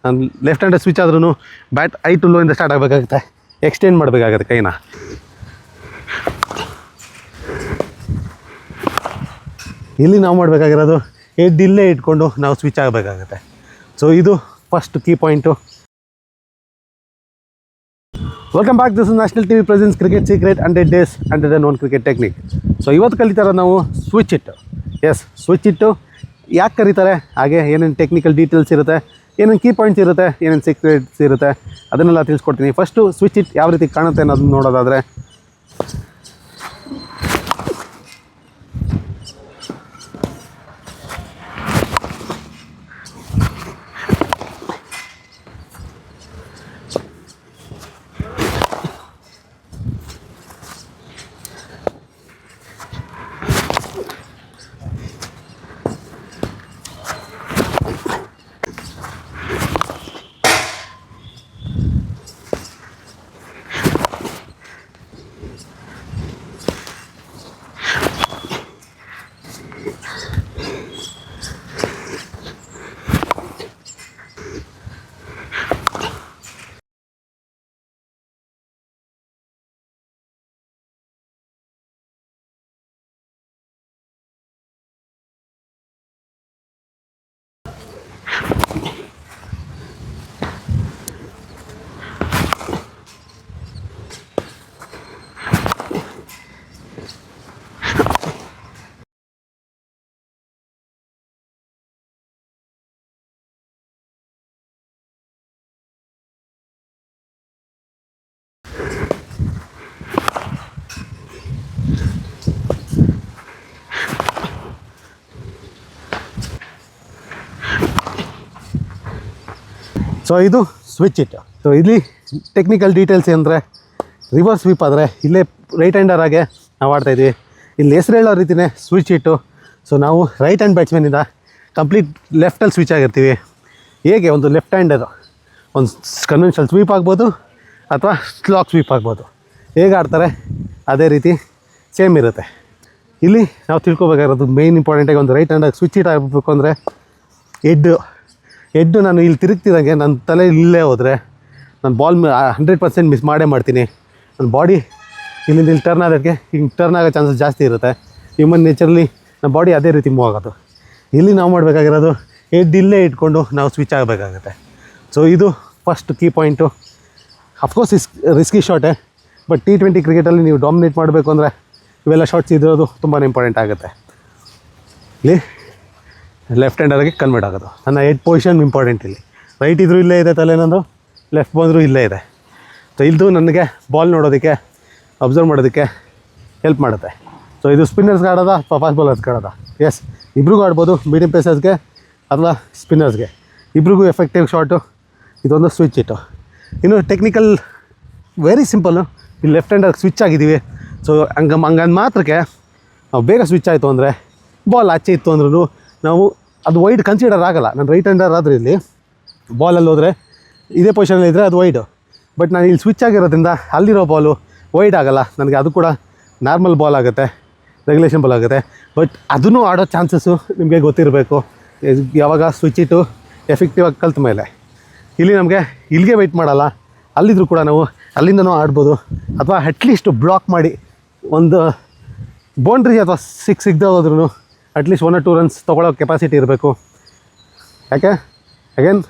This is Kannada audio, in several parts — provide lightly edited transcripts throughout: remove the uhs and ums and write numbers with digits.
ನಾನು ಲೆಫ್ಟ್ ಹ್ಯಾಂಡ್ ಸ್ವಿಚ್ ಆದ್ರೂ ಬ್ಯಾಟ್ ಐ ಟು ಲೋ ಇಂದ ಸ್ಟಾರ್ಟ್ ಆಗಬೇಕಾಗುತ್ತೆ, ಎಕ್ಸ್ಟೆಂಡ್ ಮಾಡಬೇಕಾಗುತ್ತೆ ಕೈನ. ಇಲ್ಲಿ ನಾವು ಮಾಡಬೇಕಾಗಿರೋದು ಹೆಡ್ ಇಲ್ಲೇ ಇಟ್ಕೊಂಡು ನಾವು ಸ್ವಿಚ್ ಆಗಬೇಕಾಗುತ್ತೆ. ಸೊ ಇದು first key point. Welcome back, this is national TV presents cricket secret 100 days 100 known cricket technique. So ಇವತ್ತು ಕಲಿತಾರೆ ನಾವು ಸ್ವಿಚ್ ಇಟ್ಟು. ಎಸ್, ಸ್ವಿಚ್ ಇಟ್ಟು ಯಾಕೆ ಕರೀತಾರೆ, ಹಾಗೆ ಏನೇನು ಟೆಕ್ನಿಕಲ್ ಡೀಟೇಲ್ಸ್ ಇರುತ್ತೆ, ಏನೇನು ಕೀ ಪಾಯಿಂಟ್ಸ್ ಇರುತ್ತೆ, ಏನೇನು ಸೀಕ್ರೆಟ್ಸ್ ಇರುತ್ತೆ, ಅದನ್ನೆಲ್ಲ ತಿಳಿಸ್ಕೊಡ್ತೀನಿ. ಫಸ್ಟು ಸ್ವಿಚ್ ಇಟ್ ಯಾವ ರೀತಿ ಕಾಣುತ್ತೆ ಅನ್ನೋದನ್ನ ನೋಡೋದಾದರೆ, ಸೊ ಇದು ಸ್ವಿಚ್ ಇಟ್. ಸೊ ಇಲ್ಲಿ ಟೆಕ್ನಿಕಲ್ ಡೀಟೇಲ್ಸ್ ಏನಂದರೆ, ರಿವರ್ಸ್ ಸ್ವೀಪ್ ಆದರೆ ಇಲ್ಲೇ ರೈಟ್ ಹ್ಯಾಂಡರಾಗೆ ನಾವು ಆಡ್ತಾಯಿದ್ವಿ. ಇಲ್ಲಿ ಹೆಸರು ಹೇಳೋ ರೀತಿಯೇ ಸ್ವಿಚ್ ಇಟ್ಟು. ಸೊ ನಾವು ರೈಟ್ ಹ್ಯಾಂಡ್ ಬ್ಯಾಟ್ಸ್ಮನಿಂದ ಕಂಪ್ಲೀಟ್ ಲೆಫ್ಟಲ್ಲಿ ಸ್ವಿಚ್ ಆಗಿರ್ತೀವಿ. ಹೇಗೆ ಒಂದು ಲೆಫ್ಟ್ ಹ್ಯಾಂಡರು ಒಂದು ಕನ್ವೆನ್ಷನಲ್ ಸ್ವೀಪ್ ಆಗ್ಬೋದು ಅಥವಾ ಸ್ಲಾಕ್ ಸ್ವೀಪ್ ಆಗ್ಬೋದು, ಹೇಗೆ ಆಡ್ತಾರೆ ಅದೇ ರೀತಿ ಸೇಮ್ ಇರುತ್ತೆ. ಇಲ್ಲಿ ನಾವು ತಿಳ್ಕೊಬೇಕಾಗಿರೋದು ಮೇಯ್ನ್ ಇಂಪಾರ್ಟೆಂಟಾಗಿ, ಒಂದು ರೈಟ್ ಹ್ಯಾಂಡಾಗಿ ಸ್ವಿಚ್ ಇಟ್ ಆಗಬೇಕು ಅಂದರೆ ಹೆಡ್ಡು ನಾನು ಇಲ್ಲಿ ತಿರುಗ್ತಿದ್ದಂಗೆ ನನ್ನ ತಲೆ ಇಲ್ಲೇ ಹೋದರೆ ನಾನು ಬಾಲ್ 100% ಮಿಸ್ ಮಾಡ್ತೀನಿ. ನನ್ನ ಬಾಡಿ ಇಲ್ಲಿಂದ ಇಲ್ಲಿ ಟರ್ನ್ ಆಗೋದಕ್ಕೆ ಹಿಂಗೆ ಟರ್ನ್ ಆಗೋ ಚಾನ್ಸಸ್ ಜಾಸ್ತಿ ಇರುತ್ತೆ. ಹ್ಯೂಮನ್ ನೇಚರಲ್ಲಿ ನಮ್ಮ ಬಾಡಿ ಅದೇ ರೀತಿ ಮೂವ್ ಆಗೋದು. ಇಲ್ಲಿ ನಾವು ಮಾಡಬೇಕಾಗಿರೋದು ಹೆಡ್ ಇಲ್ಲೇ ಇಟ್ಕೊಂಡು ನಾವು ಸ್ವಿಚ್ ಆಗಬೇಕಾಗುತ್ತೆ. ಸೊ ಇದು first key point. Of course risky ಶಾಟೇ, ಬಟ್ T20 ಕ್ರಿಕೆಟಲ್ಲಿ ನೀವು ಡಾಮಿನೇಟ್ ಮಾಡಬೇಕು ಅಂದರೆ ಇವೆಲ್ಲ ಶಾಟ್ಸ್ ಇರೋದು ತುಂಬಾ ಇಂಪಾರ್ಟೆಂಟ್ ಆಗುತ್ತೆ. ಇಲ್ಲಿ ಲೆಫ್ಟ್ ಹ್ಯಾಂಡರ್ಗೆ ಕನ್ವರ್ಟ್ ಆಗೋದು. ನನ್ನ ಹೆಡ್ ಪೊಸಿಷನ್ ಇಂಪಾರ್ಟೆಂಟ್. ಇಲ್ಲಿ ರೈಟ್ ಇದ್ರೂ ಇಲ್ಲೇ ಇದೆ ತಲೆನೊಂದು, ಲೆಫ್ಟ್ ಬಂದರೂ ಇಲ್ಲೇ ಇದೆ. ಸೊ ಇದು ನನಗೆ ಬಾಲ್ ನೋಡೋದಕ್ಕೆ, ಅಬ್ಸರ್ವ್ ಮಾಡೋದಕ್ಕೆ ಹೆಲ್ಪ್ ಮಾಡುತ್ತೆ. ಸೊ ಇದು ಸ್ಪಿನ್ನರ್ಸ್ಗೆ ಆಡೋದಾ ಅಥವಾ ಫಾಸ್ಟ್ ಬೌಲರ್ಸ್ಗೆ ಆಡೋದಾ? ಎಸ್, ಇಬ್ರಿಗೂ ಆಡ್ಬೋದು, ಮೀಡಿಯಮ್ ಪೇಸರ್ಸ್ಗೆ ಅಥವಾ ಸ್ಪಿನ್ನರ್ಸ್ಗೆ, ಇಬ್ರಿಗೂ ಎಫೆಕ್ಟಿವ್ ಶಾಟು ಇದೊಂದು ಸ್ವಿಚ್ ಇಟ್ಟು. ಇನ್ನು ಟೆಕ್ನಿಕಲ್ ವೆರಿ ಸಿಂಪಲ್ಲು. ಇಲ್ಲಿ ಲೆಫ್ಟ್ ಹ್ಯಾಂಡರ್ಗೆ ಸ್ವಿಚ್ ಆಗಿದ್ದೀವಿ. ಸೊ ಹಂಗಂದು ಮಾತ್ರಕ್ಕೆ ನಾವು ಬೇಗ ಸ್ವಿಚ್ ಆಯಿತು ಅಂದರೆ, ಬಾಲ್ ಆಚೆ ಇತ್ತು ಅಂದ್ರೂ ನಾವು ಅದು ವೈಡ್ ಕನ್ಸಿಡರ್ ಆಗೋಲ್ಲ. ನಾನು ರೈಟ್ ಹ್ಯಾಂಡರ್ ಆದರೆ ಇಲ್ಲಿ ಬಾಲಲ್ಲಿ ಹೋದರೆ ಇದೇ ಪೊಸಿಷನಲ್ಲಿ ಇದ್ದರೆ ಅದು ವೈಡು. ಬಟ್ ನಾನು ಇಲ್ಲಿ ಸ್ವಿಚ್ ಆಗಿರೋದ್ರಿಂದ ಅಲ್ಲಿರೋ ಬಾಲು ವೈಡ್ ಆಗೋಲ್ಲ ನನಗೆ, ಅದು ಕೂಡ ನಾರ್ಮಲ್ ಬಾಲ್ ಆಗುತ್ತೆ, ರೆಗ್ಯುಲೇಷನ್ ಬಾಲ್ ಆಗುತ್ತೆ. ಬಟ್ ಅದನ್ನು ಆಡೋ ಚಾನ್ಸಸ್ಸು ನಿಮಗೆ ಗೊತ್ತಿರಬೇಕು ಯಾವಾಗ ಸ್ವಿಚ್ ಇಟ್ಟು ಎಫೆಕ್ಟಿವ್ ಆಗಿ ಕಲ್ತ ಮೇಲೆ. ಇಲ್ಲಿ ನಮಗೆ ಇಲ್ಲಿಗೆ ವೆಯ್ಟ್ ಮಾಡೋಲ್ಲ, ಅಲ್ಲಿದ್ದರೂ ಕೂಡ ನಾವು ಅಲ್ಲಿಂದನೂ ಆಡ್ಬೋದು. ಅಥವಾ ಅಟ್ಲೀಸ್ಟ್ ಬ್ಲಾಕ್ ಮಾಡಿ ಒಂದು ಬೌಂಡ್ರಿ ಅಥವಾ ಸಿಗದೆ ಹೋದ್ರೂ ಅಟ್ಲೀಸ್ಟ್ 1 or 2 ರನ್ಸ್ ತೊಗೊಳ್ಳೋ ಕೆಪಾಸಿಟಿ ಇರಬೇಕು. ಯಾಕೆ again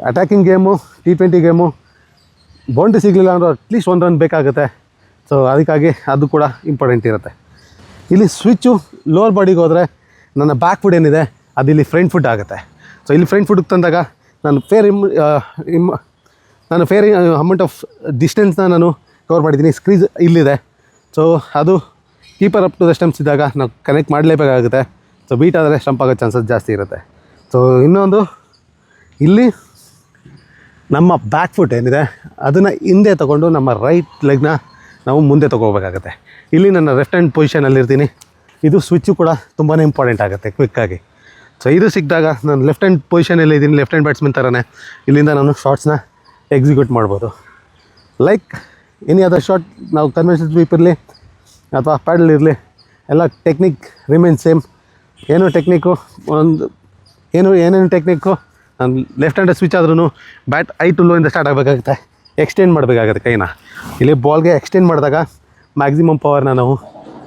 attacking game, T20 game, boundary ಸಿಗಲಿಲ್ಲ ಅಂದರೆ ಅಟ್ಲೀಸ್ಟ್ 1 ರನ್ ಬೇಕಾಗುತ್ತೆ. ಸೊ ಅದಕ್ಕಾಗಿ ಅದು ಕೂಡ ಇಂಪಾರ್ಟೆಂಟ್ ಇರುತ್ತೆ. ಇಲ್ಲಿ ಸ್ವಿಚ್ಚು ಲೋವರ್ ಬಾಡಿಗೆ ಹೋದರೆ ನನ್ನ ಬ್ಯಾಕ್ ಫುಡ್ ಏನಿದೆ ಅದು ಇಲ್ಲಿ ಫ್ರಂಟ್ ಫುಟ್ ಆಗುತ್ತೆ. ಸೊ ಇಲ್ಲಿ ಫ್ರಂಟ್ ಫುಡ್ಗೆ ತಂದಾಗ ನಾನು ಫೇರ್ ಅಮೌಂಟ್ ಆಫ್ ಡಿಸ್ಟೆನ್ಸ್ನ ನಾನು ಕವರ್ ಮಾಡಿದ್ದೀನಿ. ಸ್ಕ್ರೀಸ್ ಇಲ್ಲಿದೆ. ಸೊ ಅದು keeper up to the stumps ಇದ್ದಾಗ ನಾವು ಕನೆಕ್ಟ್ ಮಾಡಲೇಬೇಕಾಗುತ್ತೆ. ಸೊ ಬೀಟ್ ಆದರೆ ಸ್ಟಂಪ್ ಆಗೋ ಚಾನ್ಸಸ್ ಜಾಸ್ತಿ ಇರುತ್ತೆ. ಸೊ ಇನ್ನೊಂದು, ಇಲ್ಲಿ ನಮ್ಮ ಬ್ಯಾಕ್ ಫುಟ್ ಏನಿದೆ ಅದನ್ನು ಹಿಂದೆ ತೊಗೊಂಡು ನಮ್ಮ ರೈಟ್ ಲೆಗ್ನ ನಾವು ಮುಂದೆ ತೊಗೋಬೇಕಾಗುತ್ತೆ. ಇಲ್ಲಿ ನನ್ನ ಲೆಫ್ಟ್ ಹ್ಯಾಂಡ್ ಪೊಸಿಷನಲ್ಲಿರ್ತೀನಿ. ಇದು ಸ್ವಿಚ್ಚು ಕೂಡ ತುಂಬಾ ಇಂಪಾರ್ಟೆಂಟ್ ಆಗುತ್ತೆ ಕ್ವಿಕ್ಕಾಗಿ. ಸೊ ಇದು ಸಿಕ್ಕಿದಾಗ ನಾನು ಲೆಫ್ಟ್ ಹ್ಯಾಂಡ್ ಪೊಸಿಷನಲ್ಲಿ ಇದ್ದೀನಿ, ಲೆಫ್ಟ್ ಹ್ಯಾಂಡ್ ಬ್ಯಾಟ್ಸ್ಮನ್ ಥರನೇ ಇಲ್ಲಿಂದ ನಾನು ಶಾಟ್ಸ್ನ ಎಕ್ಸಿಕ್ಯೂಟ್ ಮಾಡ್ಬೋದು. ಲೈಕ್ ಎನಿ ಅದರ್ ಶಾಟ್, ನಾವು ಕನ್ವೆನ್ಷನಲ್ ಸ್ವೀಪ್ ಇರಲಿ ಅಥವಾ ಪ್ಯಾಡಲ್ ಇರಲಿ, ಎಲ್ಲ ಟೆಕ್ನಿಕ್ ರಿಮೇನ್ ಸೇಮ್. ಏನೇನು ಟೆಕ್ನಿಕ್ಕು ನಾನು ಲೆಫ್ಟ್ ಹ್ಯಾಂಡ್ ಸ್ವಿಚ್ ಆದ್ರೂ ಬ್ಯಾಟ್ ಐ ಟು ಲೋ ಇಂದ ಸ್ಟಾರ್ಟ್ ಆಗಬೇಕಾಗುತ್ತೆ, ಎಕ್ಸ್ಟೆಂಡ್ ಮಾಡಬೇಕಾಗುತ್ತೆ ಕೈನ. ಇಲ್ಲಿ ಬಾಲ್ಗೆ ಎಕ್ಸ್ಟೆಂಡ್ ಮಾಡಿದಾಗ ಮ್ಯಾಕ್ಸಿಮಮ್ ಪವರ್ನ ನಾವು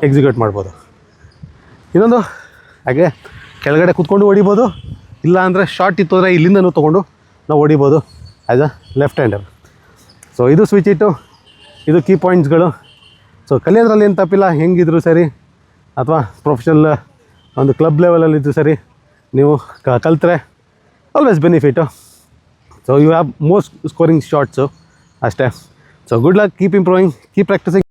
ಎಕ್ಸಿಕ್ಯೂಟ್ ಮಾಡ್ಬೋದು. ಇನ್ನೊಂದು ಹಾಗೆ ಕೆಳಗಡೆ ಕೂತ್ಕೊಂಡು ಹೊಡಿಬೋದು, ಇಲ್ಲ ಅಂದರೆ ಶಾರ್ಟ್ ಇತ್ತು ಅಂದರೆ ಇಲ್ಲಿಂದನೂ ತೊಗೊಂಡು ನಾವು ಹೊಡಿಬೋದು as a left hander. So ಇದು ಸ್ವಿಚ್ ಇಟ್ಟು ಇದು ಕೀ ಪಾಯಿಂಟ್ಸ್ಗಳು. ಸೊ ಕಲಿಯೋದ್ರಲ್ಲಿ ಏನು ತಪ್ಪಿಲ್ಲ, ಹೆಂಗಿದ್ರು ಸರಿ ಅಥವಾ ಪ್ರೊಫೆಷನಲ್ ಒಂದು ಕ್ಲಬ್ ಲೆವೆಲಲ್ಲಿದ್ದು ಸರಿ, ನೀವು ಕಲ್ತ್ರೆ always benefit. So you have most scoring shots ಅಷ್ಟೇ. So good luck, keep improving, keep practising.